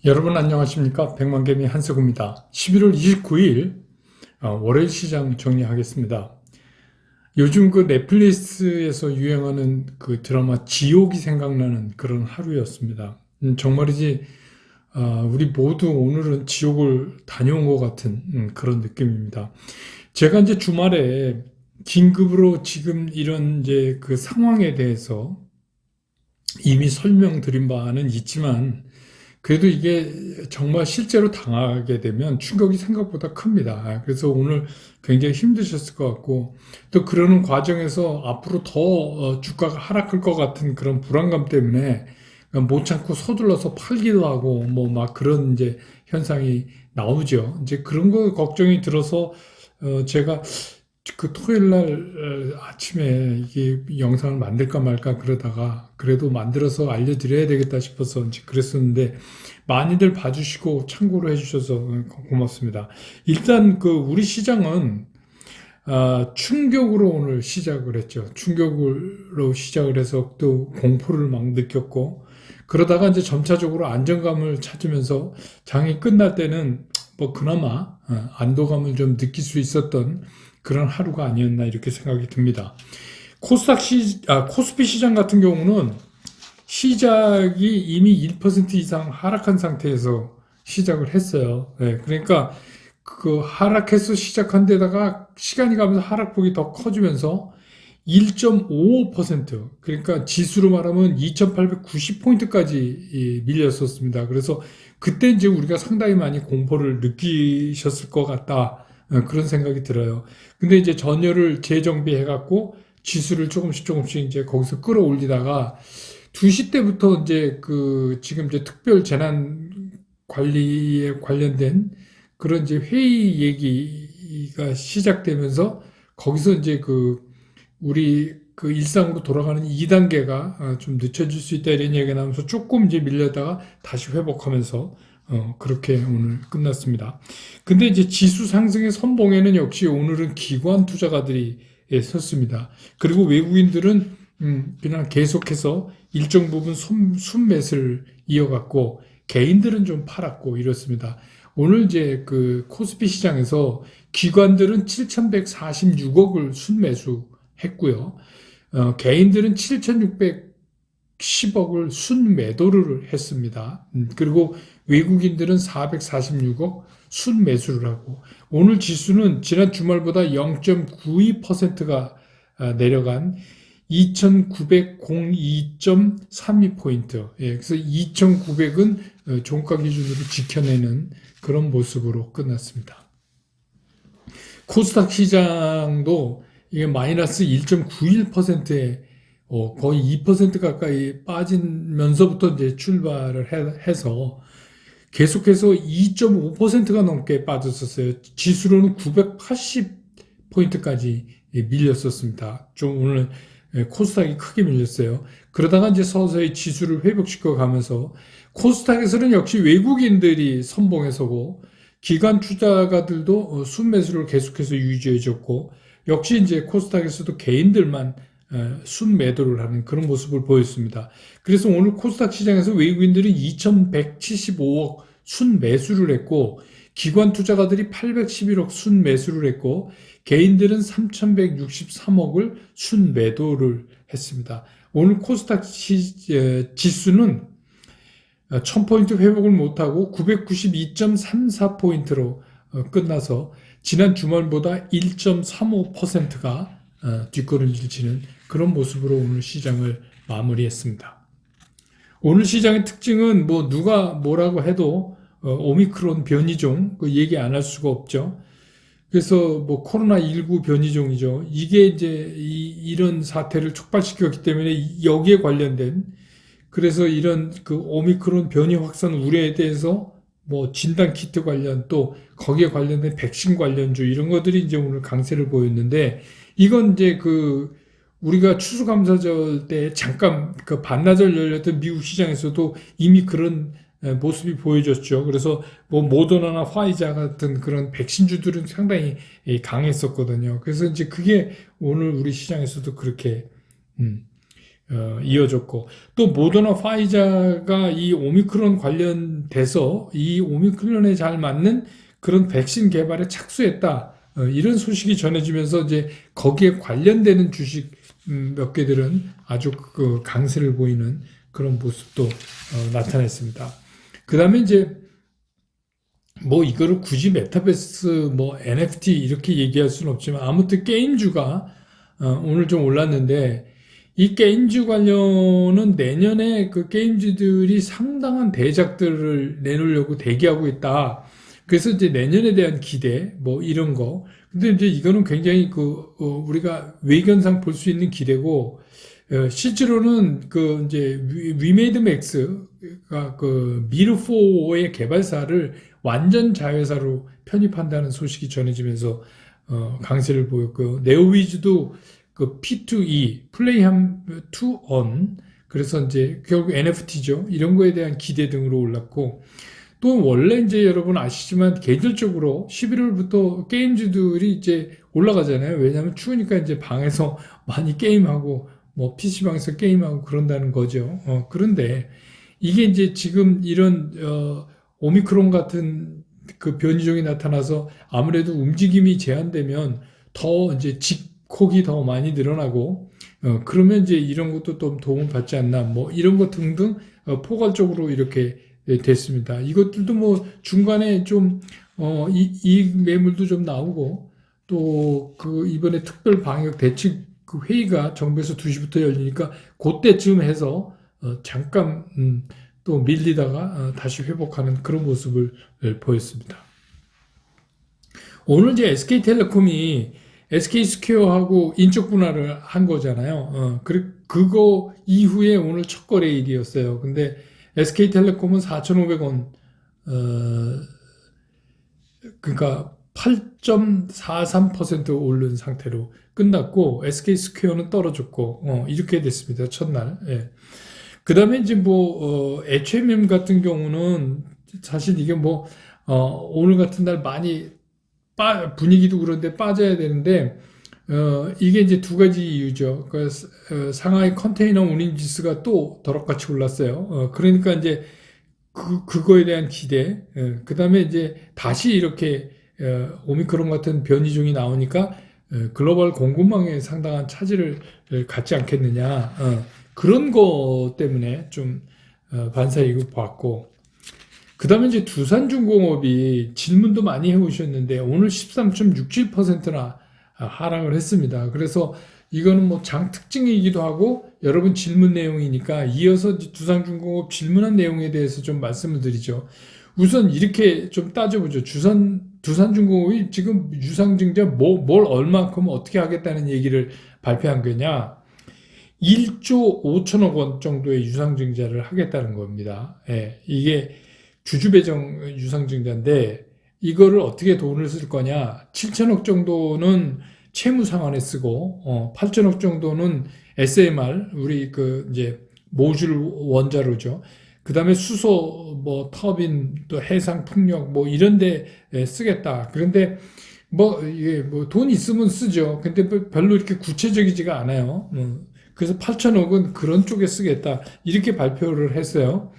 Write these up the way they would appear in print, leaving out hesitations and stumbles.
여러분 안녕하십니까? 백만개미 한석우입니다. 11월 29일 월요일 시장 정리하겠습니다. 요즘 그 넷플릭스에서 유행하는 그 드라마 지옥이 생각나는 그런 하루였습니다. 정말이지 우리 모두 오늘은 지옥을 다녀온 것 같은 그런 느낌입니다. 제가 이제 주말에 긴급으로 지금 이런 이제 그 상황에 대해서 이미 설명드린 바는 있지만 그래도 이게 정말 실제로 당하게 되면 충격이 생각보다 큽니다. 그래서 오늘 굉장히 힘드셨을 것 같고, 또 그러는 과정에서 앞으로 더 주가가 하락할 것 같은 그런 불안감 때문에 못 참고 서둘러서 팔기도 하고, 뭐 막 그런 이제 현상이 나오죠. 이제 그런 거 걱정이 들어서 제가 그 토요일 날 아침에 이게 영상을 만들까 말까 그러다가 그래도 만들어서 알려드려야 되겠다 싶어서 이제 그랬었는데 많이들 봐주시고 참고로 해주셔서 고맙습니다. 일단 그 우리 시장은 충격으로 오늘 시작을 했죠. 충격으로 시작을 해서 또 공포를 막 느꼈고 그러다가 이제 점차적으로 안정감을 찾으면서 장이 끝날 때는 뭐 그나마 안도감을 좀 느낄 수 있었던 그런 하루가 아니었나 이렇게 생각이 듭니다. 코스피 시장 같은 경우는 시작이 이미 1% 이상 하락한 상태에서 시작을 했어요. 네, 그러니까 그 하락해서 시작한 데다가 시간이 가면서 하락폭이 더 커지면서 1.55% 그러니까 지수로 말하면 2890포인트까지 밀렸었습니다. 그래서 그때 이제 우리가 상당히 많이 공포를 느끼셨을 것 같다. 그런 생각이 들어요. 근데 이제 전열을 재정비해갖고 지수를 조금씩 이제 거기서 끌어올리다가 2시 때부터 이제 그 지금 이제 특별 재난 관리에 관련된 그런 이제 회의 얘기가 시작되면서 거기서 이제 그 우리 그 일상으로 돌아가는 2단계가 좀 늦춰질 수 있다 이런 얘기가 나오면서 조금 이제 밀려다가 다시 회복하면서 그렇게 오늘 끝났습니다. 근데 이제 지수 상승의 선봉에는 역시 오늘은 기관 투자가들이 섰습니다. 그리고 외국인들은 그냥 계속해서 일정 부분 순매수를 이어갔고 개인들은 좀 팔았고 이렇습니다. 오늘 이제 그 코스피 시장에서 기관들은 7,146억을 순매수했고요. 개인들은 7,610억을 순매도를 했습니다. 그리고 외국인들은 446억 순매수를 하고 오늘 지수는 지난 주말보다 0.92%가 내려간 2902.32포인트. 예, 그래서 2900은 종가 기준으로 지켜내는 그런 모습으로 끝났습니다. 코스닥 시장도 이게 마이너스 1.91%에 거의 2% 가까이 빠지면서부터 이제 출발을 해서 계속해서 2.5%가 넘게 빠졌었어요. 지수로는 980포인트까지 밀렸었습니다. 좀 오늘 코스닥이 크게 밀렸어요. 그러다가 이제 서서히 지수를 회복시켜 가면서 코스닥에서는 역시 외국인들이 선봉에 서고 기관 투자가들도 순매수를 계속해서 유지해줬고 역시 이제 코스닥에서도 개인들만 순매도를 하는 그런 모습을 보였습니다. 그래서 오늘 코스닥 시장에서 외국인들이 2,175억 순매수를 했고 기관 투자가들이 811억 순매수를 했고 개인들은 3,163억을 순매도를 했습니다. 오늘 코스닥 지수는 1000포인트 회복을 못하고 992.34포인트로 끝나서 지난 주말보다 1.35%가 뒷걸음질 치는 그런 모습으로 오늘 시장을 마무리했습니다. 오늘 시장의 특징은 뭐 누가 뭐라고 해도 오미크론 변이종 그 얘기 안 할 수가 없죠. 그래서 뭐 코로나19 변이종이죠. 이게 이제 이런 사태를 촉발시켰기 때문에 여기에 관련된 그래서 이런 그 오미크론 변이 확산 우려에 대해서 뭐 진단 키트 관련 또 거기에 관련된 백신 관련주 이런 것들이 이제 오늘 강세를 보였는데 이건 이제 그 우리가 추수감사절 때 잠깐 그 반나절 열렸던 미국 시장에서도 이미 그런 모습이 보여졌죠. 그래서 뭐 모더나나 화이자 같은 그런 백신주들은 상당히 강했었거든요. 그래서 이제 그게 오늘 우리 시장에서도 그렇게 이어졌고, 또 모더나 파이자가 이 오미크론 관련돼서 이 오미크론에 잘 맞는 그런 백신 개발에 착수했다. 이런 소식이 전해지면서 이제 거기에 관련되는 주식 몇 개들은 아주 그 강세를 보이는 그런 모습도 나타냈습니다. 그 다음에 이제 뭐 이거를 굳이 메타버스 뭐 NFT 이렇게 얘기할 수는 없지만 아무튼 게임주가 오늘 좀 올랐는데, 이 게임주 관련은 내년에 그 게임주들이 상당한 대작들을 내놓으려고 대기하고 있다. 그래서 이제 내년에 대한 기대, 뭐 이런 거. 근데 이제 이거는 굉장히 우리가 외견상 볼 수 있는 기대고, 실제로는 그 이제 위메이드 맥스가 그 미르4의 개발사를 완전 자회사로 편입한다는 소식이 전해지면서 강세를 보였고요. 네오위즈도 그 P2E, 플레이함 to on, 그래서 이제 결국 NFT죠. 이런 거에 대한 기대 등으로 올랐고, 또 원래 이제 여러분 아시지만 계절적으로 11월부터 게임주들이 이제 올라가잖아요. 왜냐하면 추우니까 이제 방에서 많이 게임하고 뭐 PC방에서 게임하고 그런다는 거죠. 그런데 이게 이제 지금 이런 오미크론 같은 그 변이종이 나타나서 아무래도 움직임이 제한되면 더 이제 직콕이 더 많이 늘어나고, 그러면 이제 이런 것도 좀 도움을 받지 않나, 뭐 이런 것 등등 포괄적으로 이렇게 됐습니다. 이것들도 뭐 중간에 좀 이익 매물도 좀 나오고, 또 그 이번에 특별 방역 대책 그 회의가 정부에서 2시부터 열리니까 그때쯤 해서 잠깐 또 밀리다가 다시 회복하는 그런 모습을 보였습니다. 오늘 이제 SK텔레콤이 SK스퀘어하고 인적 분할을 한 거잖아요. 그거 이후에 오늘 첫 거래일이었어요. 근데 SK텔레콤은 4,500원, 그러니까 8.43% 오른 상태로 끝났고, SK스퀘어는 떨어졌고, 이렇게 됐습니다. 첫날. 예. 그 다음에 이제 뭐, HMM 같은 경우는 사실 이게 뭐, 오늘 같은 날 많이 분위기도 그런데 빠져야 되는데, 이게 이제 두 가지 이유죠. 상하이 컨테이너 운임 지수가 또 더럭같이 올랐어요. 그러니까 이제 그거에 대한 기대, 그 다음에 이제 다시 이렇게 오미크론 같은 변이종이 나오니까 글로벌 공급망에 상당한 차질을 갖지 않겠느냐, 그런 거 때문에 좀 반사이익을 봤고, 그 다음에 이제 두산중공업이 질문도 많이 해오셨는데 오늘 13.67%나 하락을 했습니다. 그래서 이거는 뭐 장 특징이기도 하고 여러분 질문 내용이니까 이어서 두산중공업 질문한 내용에 대해서 좀 말씀을 드리죠. 우선 이렇게 좀 따져보죠. 두산중공업이 지금 유상증자 뭘 얼만큼 어떻게 하겠다는 얘기를 발표한 거냐. 1조 5천억 원 정도의 유상증자를 하겠다는 겁니다. 예, 이게 주주배정 유상증자인데 이거를 어떻게 돈을 쓸 거냐. 7천억 정도는 채무 상환에 쓰고 8천억 정도는 SMR, 우리 그 이제 모듈 원자로죠. 그 다음에 수소, 뭐 터빈, 또 해상 풍력 뭐 이런 데 쓰겠다. 그런데 뭐 이게 뭐 돈 있으면 쓰죠. 근데 별로 이렇게 구체적이지가 않아요. 그래서 8천억은 그런 쪽에 쓰겠다. 이렇게 발표를 했어요.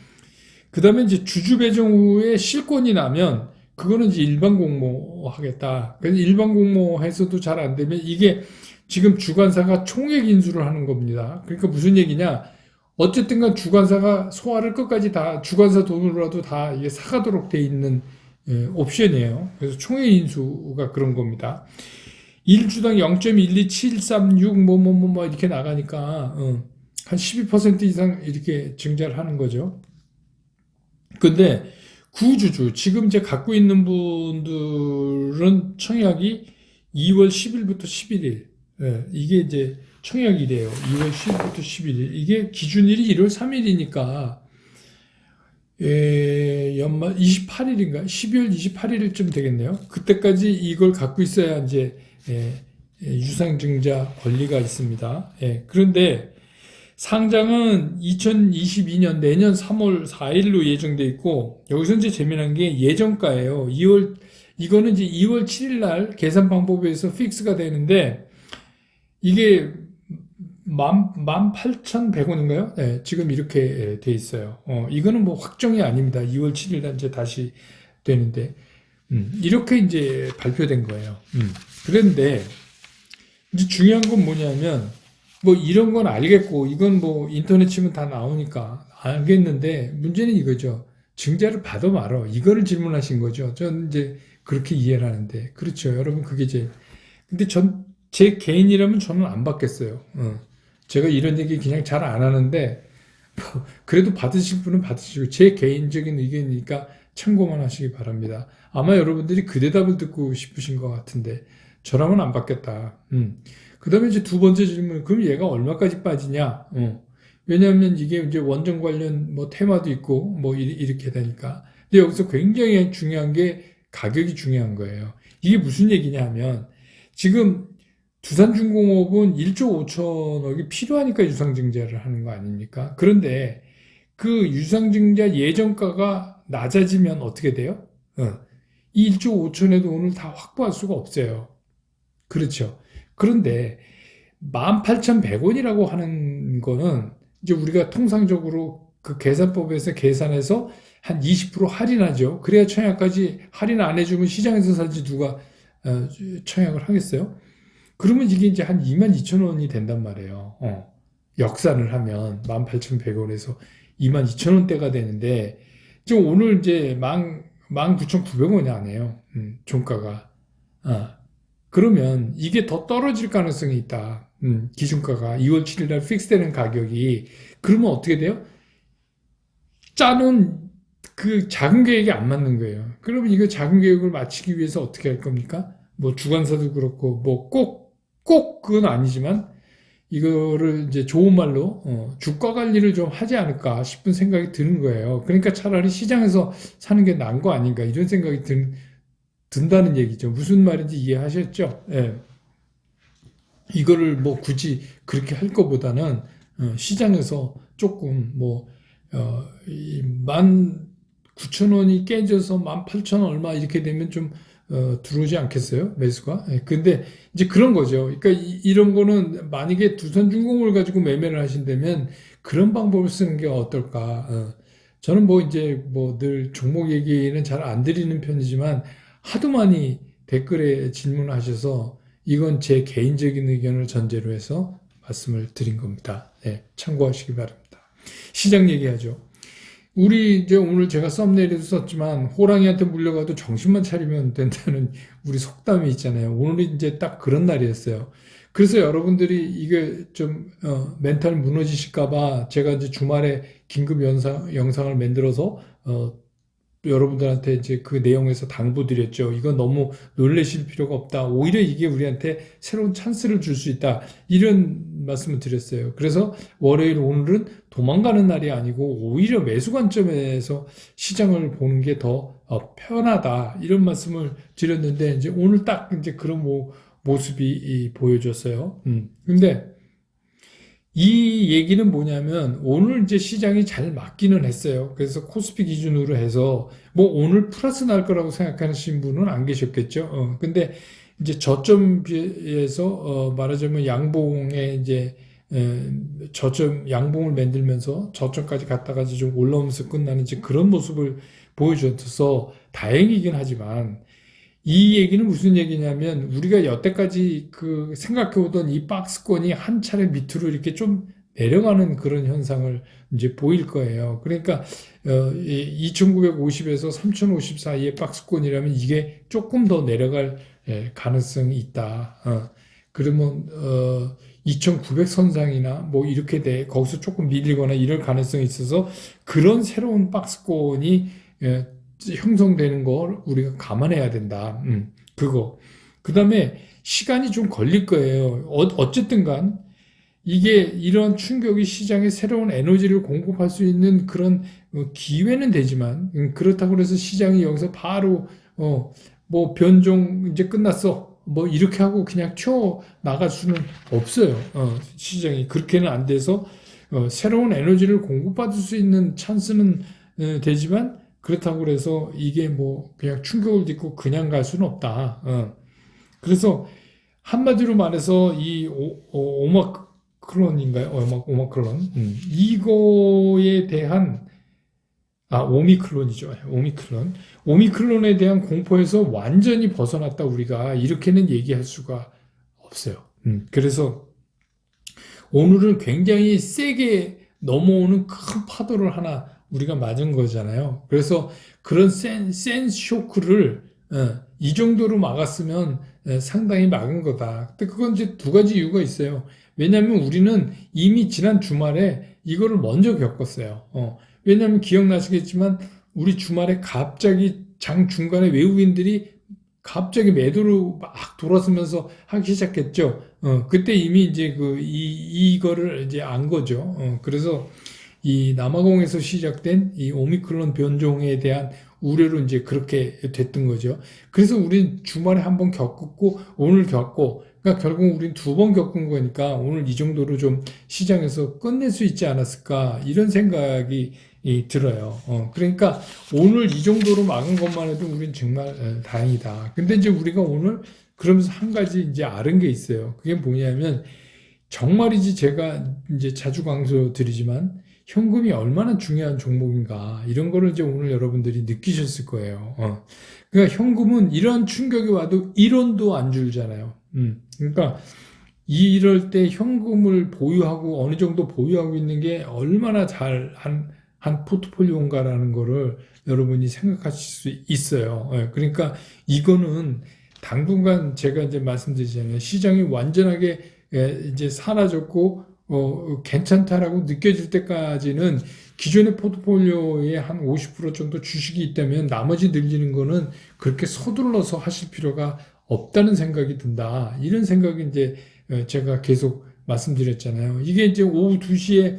그 다음에 이제 주주 배정 후에 실권이 나면 그거는 이제 일반 공모 하겠다. 그래서 일반 공모 해서도 잘 안 되면 이게 지금 주관사가 총액 인수를 하는 겁니다. 그러니까 무슨 얘기냐? 어쨌든 간 주관사가 소화를 끝까지 다 주관사 돈으로라도 다 이게 사가도록 돼 있는 옵션이에요. 그래서 총액 인수가 그런 겁니다. 1주당 0.12736 뭐 이렇게 나가니까 한 12% 이상 이렇게 증자를 하는 거죠. 근데 구주주 지금 이제 갖고 있는 분들은 청약이 2월 10일부터 11일, 이게 이제 청약이래요. 2월 10일부터 11일. 이게 기준일이 1월 3일이니까 연말 28일인가 12월 28일쯤 되겠네요. 그때까지 이걸 갖고 있어야 이제 유상증자 권리가 있습니다. 그런데 상장은 2022년 내년 3월 4일로 예정돼 있고, 여기서 이제 재미난 게 예정가예요. 이거는 이제 2월 7일 날 계산 방법에서 픽스가 되는데, 이게 18,100원인가요? 네, 지금 이렇게 돼 있어요. 이거는 뭐 확정이 아닙니다. 2월 7일 날 이제 다시 되는데, 이렇게 이제 발표된 거예요. 그런데 이제 중요한 건 뭐냐면, 뭐 이런 건 알겠고, 이건 뭐 인터넷 치면 다 나오니까 알겠는데, 문제는 이거죠. 증자를 받아 말어. 이거를 질문하신 거죠. 전 이제 그렇게 이해를 하는데. 그렇죠. 여러분, 그게 근데 제 개인이라면 저는 안 받겠어요. 제가 이런 얘기 그냥 잘 안 하는데, 뭐 그래도 받으실 분은 받으시고, 제 개인적인 의견이니까 참고만 하시기 바랍니다. 아마 여러분들이 그 대답을 듣고 싶으신 것 같은데, 저라면 안 받겠다. 그 다음에 이제 두 번째 질문, 그럼 얘가 얼마까지 빠지냐? 왜냐하면 이게 이제 원전 관련 뭐 테마도 있고, 뭐 이렇게 되니까. 근데 여기서 굉장히 중요한 게 가격이 중요한 거예요. 이게 무슨 얘기냐 하면, 지금 두산중공업은 1조 5천억이 필요하니까 유상증자를 하는 거 아닙니까? 그런데 그 유상증자 예정가가 낮아지면 어떻게 돼요? 이 1조 5천의 돈을 다 확보할 수가 없어요. 그렇죠. 그런데 18,100원이라고 하는 거는 이제 우리가 통상적으로 그 계산법에서 계산해서 한 20% 할인하죠. 그래야 청약까지 할인 안 해주면 시장에서 살지 누가 청약을 하겠어요? 그러면 이게 이제 한 22,000원이 된단 말이에요. 역산을 하면 18,100원에서 22,000원대가 되는데 지금 오늘 이제 19,900원이 안 해요. 종가가. 그러면 이게 더 떨어질 가능성이 있다. 기준가가 2월 7일 날 픽스되는 가격이 그러면 어떻게 돼요? 짜놓은 그 작은 계획이 안 맞는 거예요. 그러면 이거 작은 계획을 맞추기 위해서 어떻게 할 겁니까? 뭐 주관사도 그렇고 뭐 꼭 그건 아니지만 이거를 이제 좋은 말로 주가 관리를 좀 하지 않을까 싶은 생각이 드는 거예요. 그러니까 차라리 시장에서 사는 게 나은 거 아닌가 이런 생각이 든다는 얘기죠. 무슨 말인지 이해하셨죠? 예. 이거를 뭐 굳이 그렇게 할 것보다는 시장에서 조금 뭐 19,000원이 깨져서 18,000원 얼마 이렇게 되면 좀 들어오지 않겠어요? 매수가? 예, 근데 이제 그런 거죠. 그러니까 이런 거는 만약에 두산중공업을 가지고 매매를 하신다면 그런 방법을 쓰는 게 어떨까? 저는 뭐 이제 뭐 늘 종목 얘기는 잘 안 드리는 편이지만 하도 많이 댓글에 질문하셔서 이건 제 개인적인 의견을 전제로 해서 말씀을 드린 겁니다. 네, 참고하시기 바랍니다. 시장 얘기하죠. 우리 이제 오늘 제가 썸네일에도 썼지만 호랑이한테 물려가도 정신만 차리면 된다는 우리 속담이 있잖아요. 오늘이 이제 딱 그런 날이었어요. 그래서 여러분들이 이게 좀 멘탈 무너지실까봐 제가 이제 주말에 긴급 영상을 만들어서 여러분들한테 이제 그 내용에서 당부드렸죠. 이건 너무 놀라실 필요가 없다. 오히려 이게 우리한테 새로운 찬스를 줄 수 있다. 이런 말씀을 드렸어요. 그래서 월요일 오늘은 도망가는 날이 아니고 오히려 매수 관점에서 시장을 보는 게 더 편하다. 이런 말씀을 드렸는데 이제 오늘 딱 이제 그런 모습이 보여졌어요. 근데 이 얘기는 뭐냐면 오늘 이제 시장이 잘 맞기는 했어요. 그래서 코스피 기준으로 해서 뭐 오늘 플러스 날 거라고 생각하시는 분은 안 계셨겠죠. 근데 이제 저점 비해서 말하자면 양봉에 이제 저점 양봉을 만들면서 저점까지 갔다가 좀 올라오면서 끝나는 이제 그런 모습을 보여줘서 다행이긴 하지만 이 얘기는 무슨 얘기냐면 우리가 여태까지 그 생각해오던 이 박스권이 한 차례 밑으로 이렇게 좀 내려가는 그런 현상을 이제 보일 거예요. 그러니까 2,950에서 3,050 사이의 박스권이라면 이게 조금 더 내려갈 가능성이 있다. 그러면 2,900 선상이나 뭐 이렇게 거기서 조금 밀리거나 이럴 가능성이 있어서 그런 새로운 박스권이 형성되는 걸 우리가 감안해야 된다. 그거. 그 다음에 시간이 좀 걸릴 거예요. 어쨌든 간, 이게 이런 충격이 시장에 새로운 에너지를 공급할 수 있는 그런 기회는 되지만, 그렇다고 해서 시장이 여기서 바로, 뭐 변종 이제 끝났어. 뭐 이렇게 하고 그냥 튀어 나갈 수는 없어요. 시장이. 그렇게는 안 돼서, 새로운 에너지를 공급받을 수 있는 찬스는 되지만, 그렇다고 해서 이게 뭐 그냥 충격을 딛고 그냥 갈 수는 없다. 그래서 한마디로 말해서 이 오미크론인가요? 오마크론. 이거에 대한, 오미크론이죠. 오미크론. 오미크론에 대한 공포에서 완전히 벗어났다, 우리가. 이렇게는 얘기할 수가 없어요. 그래서 오늘은 굉장히 세게 넘어오는 큰 파도를 하나 우리가 맞은 거잖아요. 그래서 그런 센 쇼크를 이 정도로 막았으면 상당히 막은 거다. 근데 그건 이제 두 가지 이유가 있어요. 왜냐하면 우리는 이미 지난 주말에 이거를 먼저 겪었어요. 왜냐하면 기억나시겠지만 우리 주말에 갑자기 장 중간에 외국인들이 갑자기 매도로 막 돌아서면서 하기 시작했죠. 그때 이미 이제 이거를 이제 안 거죠. 그래서 이 남아공에서 시작된 이 오미크론 변종에 대한 우려로 이제 그렇게 됐던 거죠. 그래서 우린 주말에 한 번 겪었고, 오늘 겪고, 그러니까 결국 우린 두 번 겪은 거니까 오늘 이 정도로 좀 시장에서 끝낼 수 있지 않았을까, 이런 생각이 들어요. 그러니까 오늘 이 정도로 막은 것만 해도 우린 정말 다행이다. 근데 이제 우리가 오늘 그러면서 한 가지 이제 아는 게 있어요. 그게 뭐냐면, 정말이지 제가 이제 자주 강조드리지만, 현금이 얼마나 중요한 종목인가, 이런 거를 이제 오늘 여러분들이 느끼셨을 거예요. 그러니까 현금은 이런 충격이 와도 1원도 안 줄잖아요. 그러니까 이럴 때 현금을 보유하고 어느 정도 보유하고 있는 게 얼마나 잘 한 포트폴리오인가라는 거를 여러분이 생각하실 수 있어요. 그러니까 이거는 당분간 제가 이제 말씀드리잖아요. 시장이 완전하게 이제 사라졌고 괜찮다라고 느껴질 때까지는 기존의 포트폴리오에 한 50% 정도 주식이 있다면 나머지 늘리는 거는 그렇게 서둘러서 하실 필요가 없다는 생각이 든다. 이런 생각이 이제 제가 계속 말씀드렸잖아요. 이게 이제 오후 2시에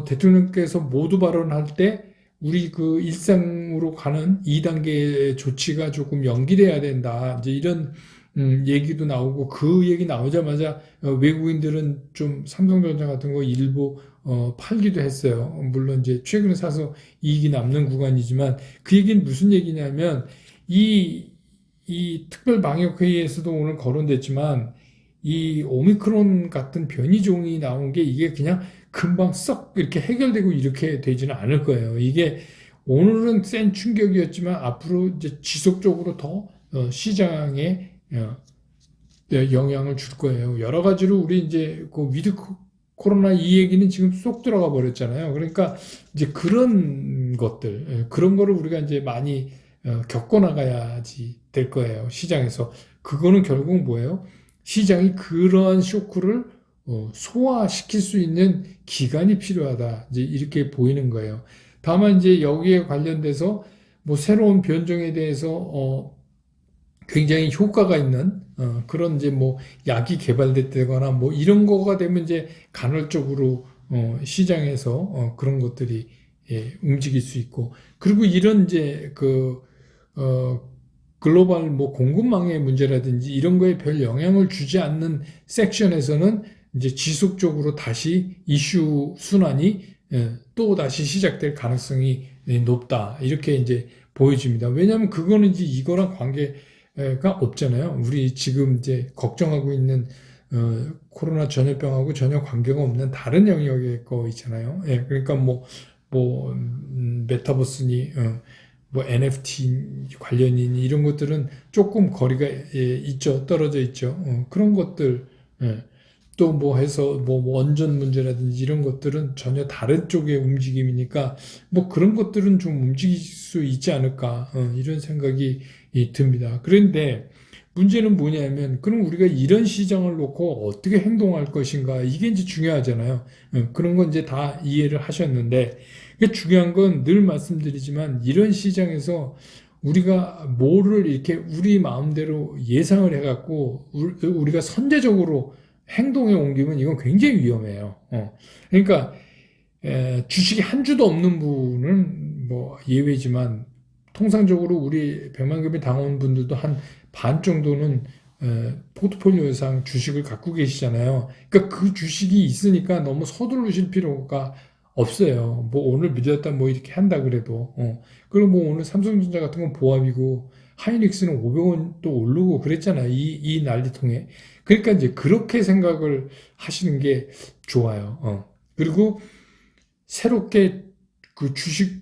대통령께서 모두 발언할 때 우리 그 일상으로 가는 2단계 조치가 조금 연기돼야 된다. 이제 이런 얘기도 나오고, 그 얘기 나오자마자 외국인들은 좀 삼성전자 같은 거 일부 팔기도 했어요. 물론 이제 최근에 사서 이익이 남는 구간이지만, 그 얘기는 무슨 얘기냐면 이 특별방역회의에서도 오늘 거론됐지만, 이 오미크론 같은 변이종이 나온 게 이게 그냥 금방 썩 이렇게 해결되고 이렇게 되지는 않을 거예요. 이게 오늘은 센 충격이었지만 앞으로 이제 지속적으로 더 시장에 영향을 줄 거예요. 여러 가지로 우리 이제 그 위드 코로나 이 얘기는 지금 쏙 들어가 버렸잖아요. 그러니까 이제 그런 것들, 그런 거를 우리가 이제 많이 겪어 나가야지 될 거예요. 시장에서. 그거는 결국 뭐예요? 시장이 그러한 쇼크를 소화시킬 수 있는 기간이 필요하다. 이제 이렇게 보이는 거예요. 다만 이제 여기에 관련돼서 뭐 새로운 변종에 대해서 굉장히 효과가 있는 그런 이제 뭐 약이 개발됐다거나 뭐 이런 거가 되면 이제 간헐적으로 시장에서 그런 것들이 움직일 수 있고, 그리고 이런 이제 글로벌 뭐 공급망의 문제라든지 이런 거에 별 영향을 주지 않는 섹션에서는 이제 지속적으로 다시 이슈 순환이 또 다시 시작될 가능성이 높다. 이렇게 이제 보여집니다. 왜냐하면 그거는 이제 이거랑 관계가 없잖아요. 우리 지금 이제 걱정하고 있는 코로나 전염병하고 전혀 관계가 없는 다른 영역의 거 있잖아요. 그러니까 메타버스니 뭐 NFT 관련이니 이런 것들은 조금 거리가 있죠. 떨어져 있죠. 그런 것들, 또 뭐 해서 뭐 원전 문제라든지 이런 것들은 전혀 다른 쪽의 움직임이니까 뭐 그런 것들은 좀 움직일 수 있지 않을까, 이런 생각이 듭니다. 그런데 문제는 뭐냐면, 그럼 우리가 이런 시장을 놓고 어떻게 행동할 것인가, 이게 이제 중요하잖아요. 그런 건 이제 다 이해를 하셨는데, 중요한 건 늘 말씀드리지만, 이런 시장에서 우리가 뭐를 이렇게 우리 마음대로 예상을 해갖고 우리가 선제적으로 행동에 옮기면 이건 굉장히 위험해요. 그러니까 주식이 한 주도 없는 분은 뭐 예외지만, 통상적으로 우리 백만금의 당원분들도 한 반 정도는 포트폴리오상 주식을 갖고 계시잖아요. 그러니까 그 주식이 있으니까 너무 서두르실 필요가 없어요. 뭐 오늘 밀렸다 뭐 이렇게 한다 그래도. 그리고 뭐 오늘 삼성전자 같은 건 보합이고 하이닉스는 500원 또 오르고 그랬잖아요. 이 난리통에. 그러니까 이제 그렇게 생각을 하시는 게 좋아요. 그리고 새롭게 그 주식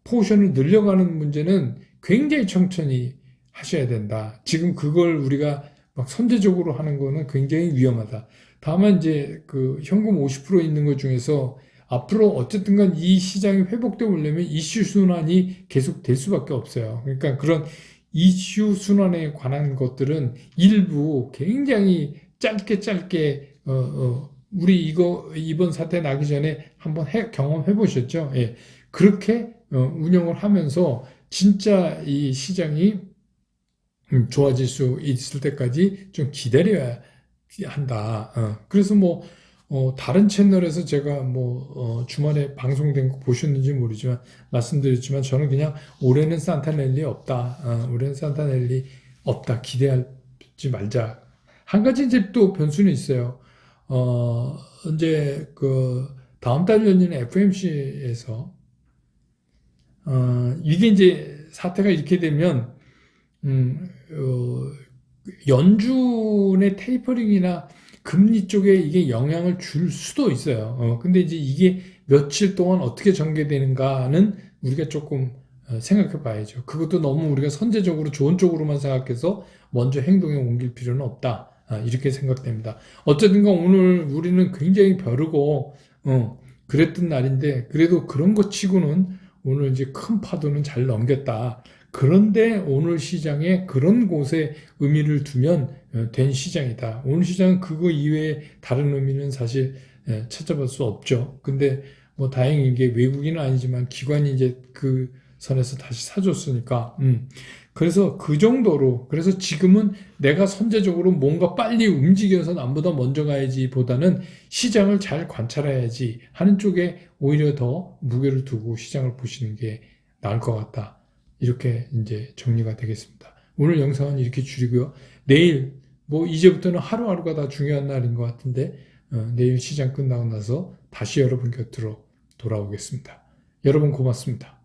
포션을 늘려가는 문제는 굉장히 천천히 하셔야 된다. 지금 그걸 우리가 막 선제적으로 하는 거는 굉장히 위험하다. 다만 이제 그 현금 50% 있는 것 중에서 앞으로 어쨌든 간 이 시장이 회복되고 오려면 이슈 순환이 계속 될 수밖에 없어요. 그러니까 그런 이슈 순환에 관한 것들은 일부 굉장히 짧게 우리 이거 이번 사태 나기 전에 한번 경험해 보셨죠? 예. 그렇게 운영을 하면서 진짜 이 시장이 좋아질 수 있을 때까지 좀 기다려야 한다. 그래서 뭐 다른 채널에서 제가 주말에 방송된 거 보셨는지 모르지만 말씀드렸지만 저는 그냥 올해는 산타넬리 없다. 올해는 산타넬리 없다. 기대하지 말자. 한 가지 이제 또 변수는 있어요. 이제 그 다음 달 열리는 FMC에서 이게 이제 사태가 이렇게 되면 연준의 테이퍼링이나 금리 쪽에 이게 영향을 줄 수도 있어요. 근데 이제 이게 며칠 동안 어떻게 전개되는가는 우리가 조금 생각해 봐야죠. 그것도 너무 우리가 선제적으로 좋은 쪽으로만 생각해서 먼저 행동에 옮길 필요는 없다. 이렇게 생각됩니다. 어쨌든 간 오늘 우리는 굉장히 벼르고, 그랬던 날인데, 그래도 그런 것 치고는 오늘 이제 큰 파도는 잘 넘겼다. 그런데 오늘 시장에 그런 곳에 의미를 두면 된 시장이다. 오늘 시장은 그거 이외에 다른 의미는 사실 찾아볼 수 없죠. 근데 뭐 다행히 이게 외국인은 아니지만 기관이 이제 그 선에서 다시 사줬으니까, 그래서 그 정도로, 그래서 지금은 내가 선제적으로 뭔가 빨리 움직여서 남보다 먼저 가야지 보다는 시장을 잘 관찰해야지 하는 쪽에 오히려 더 무게를 두고 시장을 보시는 게 나을 것 같다. 이렇게 이제 정리가 되겠습니다. 오늘 영상은 이렇게 줄이고요. 내일, 이제부터는 하루하루가 다 중요한 날인 것 같은데, 내일 시장 끝나고 나서 다시 여러분 곁으로 돌아오겠습니다. 여러분 고맙습니다.